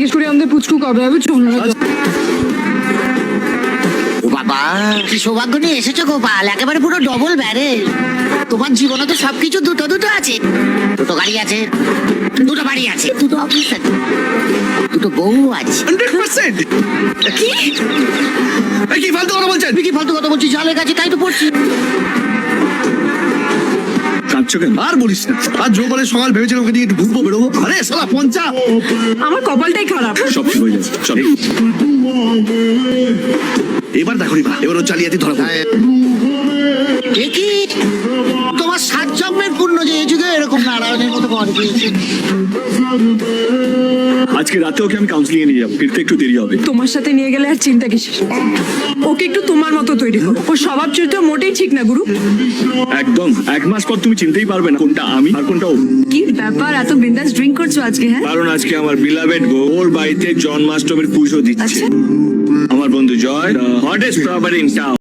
জিজ্ঞেস করি আমাদের পুচকু কবে হবে বাবা কি সৌভাগ্য নিয়ে এসেছো গোপাল, একেবারে পুরো ডবল ব্যারেজ। তোমার জীবনে তো সবকিছু দুটো দুটো আছে, দুটো গাড়ি আছে, দুটো বাড়ি আছে, দুটো অফিস আছে, দুটো বউ আছে। 100%। কি কি ফালতু কথা বলছেন? কি ফালতু কথা বলছি? জলের কাছে তাই তো পড়ছি। কাঁদছো কেন? আর বলিস না, আজ যোগবালের সকাল ভেবেছিলাম ওকে দিয়ে একটু ঘুরবো বেরোবো, আরে শালা পঞ্চা। আমার কপালটাই খারাপ। সব ঠিক হয়ে যাবে, চল। এবার দেখো রিবা, এবার ও জালিয়াতি ধরা পড়বে। এ কি তোমার 7 জন্মের পূর্ণ যে এই যুগে এরকম নারায়ণের মতো বর পেয়েছে। আজকে রাতে ওকে আমি কাউন্সিলিং এ নিয়ে যাবো, ফিরতে একটু দেরি হবে। তোমার সাথে নিয়ে গেলে আর চিন্তা কিসের? ওকে একটু তোমার মতো তৈরি করো। ওর স্বভাব চরিত্র মোটেই ঠিক না গুরু। একদম 1 মাস পর তুমি চিনতেই পারবে না কোনটা আমি আর কোনটা ও। কি ব্যাপার, এত বিন্দাস ড্রিঙ্ক করছো আজকে? হ্যাঁ, কারণ আজকে আমার বিলাভেড ওর বাড়িতে জন্মাষ্টমীর পুজো দিচ্ছে। আচ্ছা। আমার বন্ধু জয়, হটেস্ট প্রপার্টি ইন টাউন।